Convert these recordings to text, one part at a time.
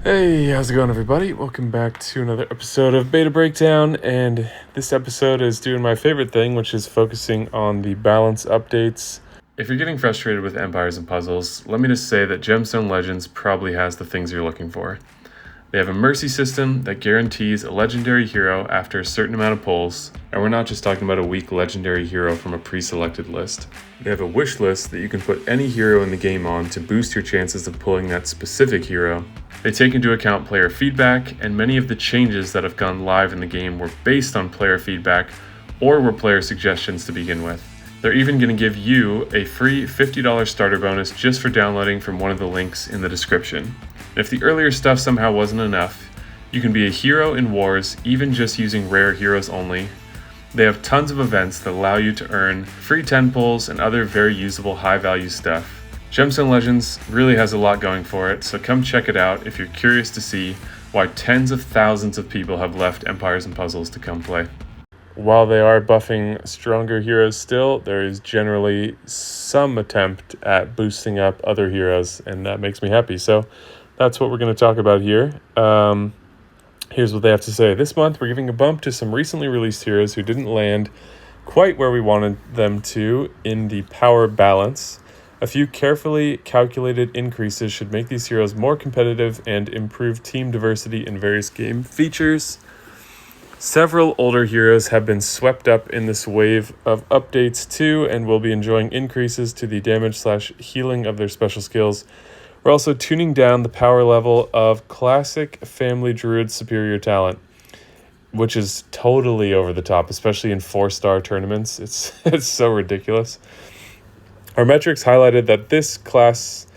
Hey, how's it going, everybody? Welcome back to another episode of Beta Breakdown, and this episode is doing my favorite thing, which is focusing on the balance updates. If you're getting frustrated with empires and puzzles, let me just say that Gemstone Legends probably has the things you're looking for. They have a mercy system that guarantees a legendary hero after a certain amount of pulls, and we're not just talking about a weak legendary hero from a pre-selected list. They have a wish list that you can put any hero in the game on to boost your chances of pulling that specific hero. They take into account player feedback, and many of the changes that have gone live in the game were based on player feedback or were player suggestions to begin with. They're even going to give you a free $50 starter bonus just for downloading from one of the links in the description. And if the earlier stuff somehow wasn't enough, you can be a hero in wars even just using rare heroes only. They have tons of events that allow you to earn free 10 pulls and other very usable high value stuff. Gemstone Legends really has a lot going for it, so come check it out if you're curious to see why tens of thousands of people have left Empires and Puzzles to come play. While they are buffing stronger heroes still, there is generally some attempt at boosting up other heroes, and that makes me happy. So that's what we're going to talk about here. Here's what they have to say. This month, we're giving a bump to some recently released heroes who didn't land quite where we wanted them to in the power balance. A few carefully calculated increases should make these heroes more competitive and improve team diversity in various game features. Several older heroes have been swept up in this wave of updates too, and will be enjoying increases to the damage/healing of their special skills. We're also tuning down the power level of classic family Druid superior talent, which is totally over the top, especially in 4-star tournaments. It's so ridiculous. Our metrics highlighted that this class's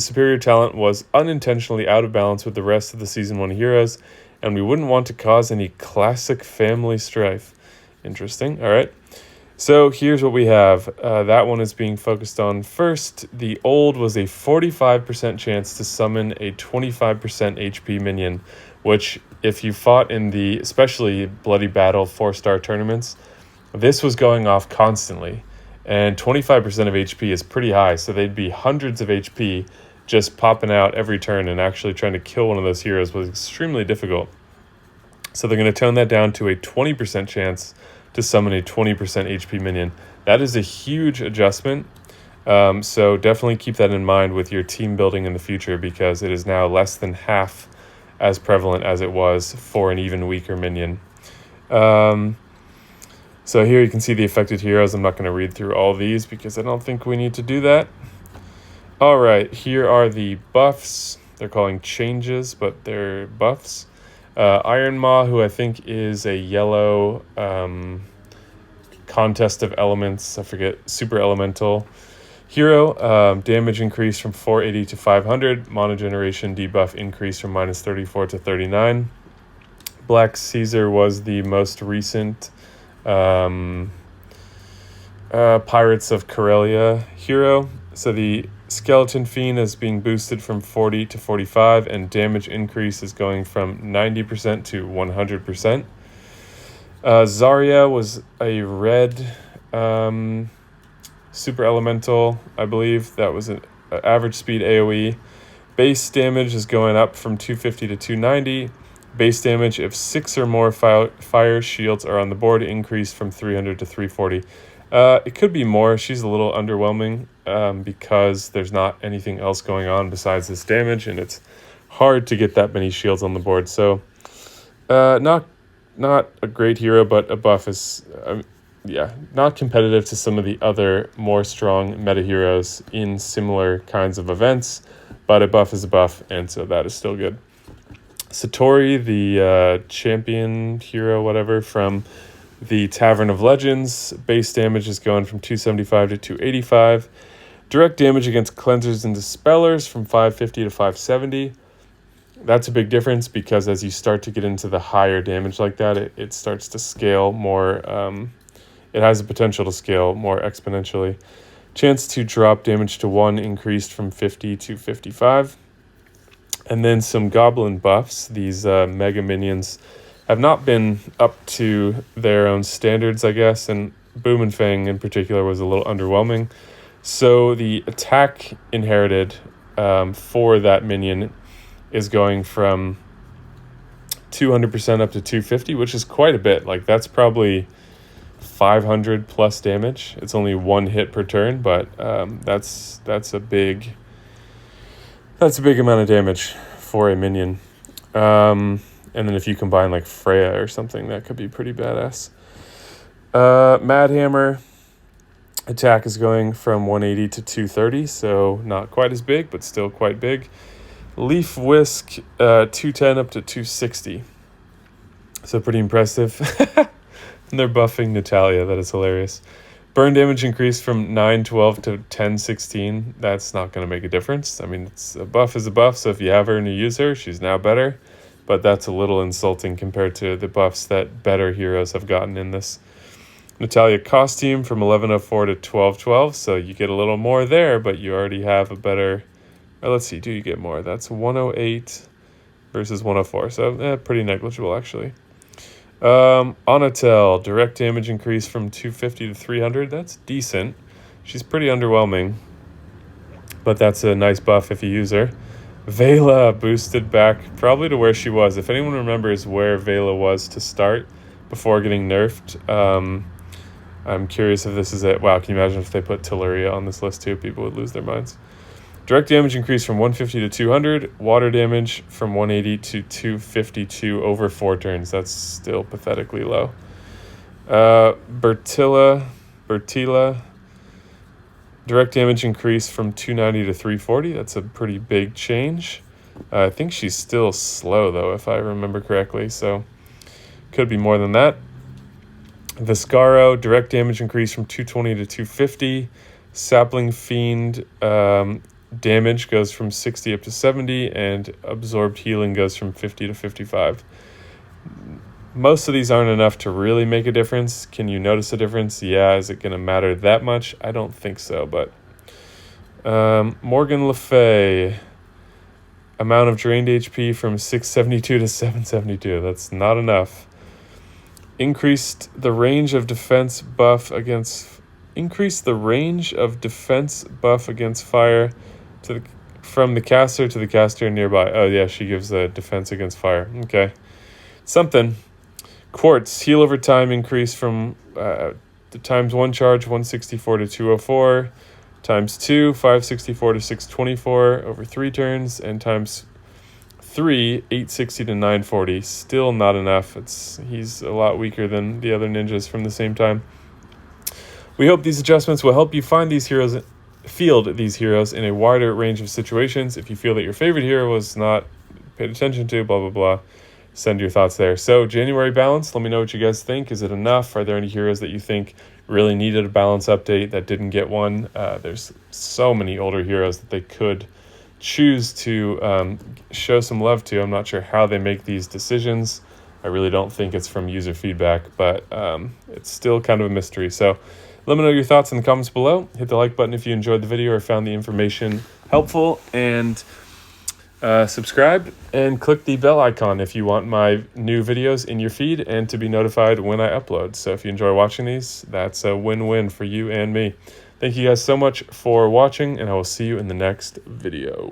superior talent was unintentionally out of balance with the rest of the Season 1 heroes, and we wouldn't want to cause any classic family strife. Interesting. All right. So here's what we have. That one is being focused on first. The old was a 45% chance to summon a 25% HP minion, which if you fought in the especially Bloody Battle 4-star tournaments, this was going off constantly. And 25% of HP is pretty high, so they'd be hundreds of HP just popping out every turn, and actually trying to kill one of those heroes was extremely difficult. So they're going to tone that down to a 20% chance to summon a 20% HP minion. That is a huge adjustment, so definitely keep that in mind with your team building in the future, because it is now less than half as prevalent as it was for an even weaker minion. So here you can see the affected heroes. I'm not going to read through all these because I don't think we need to do that. All right, here are the buffs. They're calling changes, but they're buffs. Iron Maw, who I think is a yellow contest of elements, I forget, super elemental hero. Damage increase from 480 to 500. Mana generation debuff increase from -34 to 39. Black Caesar was the most recent Pirates of Karelia hero. So the Skeleton Fiend is being boosted from 40 to 45, and damage increase is going from 90% to 100%. Zarya was a red super elemental, I believe. That was an average speed AoE. Base damage is going up from 250 to 290. Base damage if 6 or more fire shields are on the board increased from 300 to 340. It could be more. She's a little underwhelming because there's not anything else going on besides this damage, and it's hard to get that many shields on the board. So not a great hero, but a buff is not competitive to some of the other more strong meta heroes in similar kinds of events, but a buff is a buff, and so that is still good. Satori, the champion hero, whatever, from the Tavern of Legends, base damage is going from 275 to 285. Direct damage against cleansers and dispellers from 550 to 570. That's a big difference, because as you start to get into the higher damage like that, it starts to scale more. It has the potential to scale more exponentially. Chance to drop damage to 1 increased from 50 to 55. And then some goblin buffs. These mega minions have not been up to their own standards, I guess, and Boom and Fang in particular was a little underwhelming. So the attack inherited for that minion is going from 200% up to 250, which is quite a bit. Like, that's probably 500 plus damage. It's only one hit per turn, but that's a big amount of damage for a minion. And then if you combine like Freya or something, that could be pretty badass. Mad Hammer attack is going from 180 to 230, so not quite as big, but still quite big. Leaf Whisk, 210 up to 260. So pretty impressive. And they're buffing Natalia. That is hilarious. Burn damage increased from 912 to 1016. That's not going to make a difference. I mean, a buff is a buff, so if you have her and you use her, she's now better. But that's a little insulting compared to the buffs that better heroes have gotten in this. Natalia costume from 1104 to 1212, so you get a little more there, but you already have a better... let's see, do you get more? That's 108 versus 104, so pretty negligible, actually. Onatel, direct damage increase from 250 to 300. That's decent. She's pretty underwhelming, but that's a nice buff if you use her. Vela boosted back probably to where she was. If anyone remembers where Vela was to start before getting nerfed, I'm curious if this is it. Wow, can you imagine if they put Telluria on this list too? People would lose their minds. Direct damage increased from 150 to 200. Water damage from 180 to 252 over 4 turns. That's still pathetically low. Bertilla. Direct damage increased from 290 to 340. That's a pretty big change. I think she's still slow, though, if I remember correctly. So could be more than that. Viscaro. Direct damage increased from 220 to 250. Sapling Fiend... damage goes from 60 up to 70, and absorbed healing goes from 50 to 55. Most of these aren't enough to really make a difference. Can you notice a difference? Yeah, is it going to matter that much? I don't think so, but... Morgan Le Fay. Amount of drained HP from 672 to 772. That's not enough. Increased the range of defense buff against fire from the caster to the caster nearby. Oh yeah, she gives a defense against fire. Okay, something. Quartz, heal over time increase from the times 1 charge 164 to 204, times 2 564 to 624 over 3 turns, and times 3 860 to 940. Still not enough. He's a lot weaker than the other ninjas from the same time. We hope these adjustments will help you field these heroes in a wider range of situations. If you feel that your favorite hero was not paid attention to, blah, blah, blah, send your thoughts there. So January balance, let me know what you guys think. Is it enough? Are there any heroes that you think really needed a balance update that didn't get one? There's so many older heroes that they could choose to show some love to. I'm not sure how they make these decisions. I really don't think it's from user feedback, but it's still kind of a mystery. So let me know your thoughts in the comments below. Hit the like button if you enjoyed the video or found the information helpful, and subscribe and click the bell icon if you want my new videos in your feed and to be notified when I upload. So if you enjoy watching these, that's a win-win for you and me. Thank you guys so much for watching, and I will see you in the next video.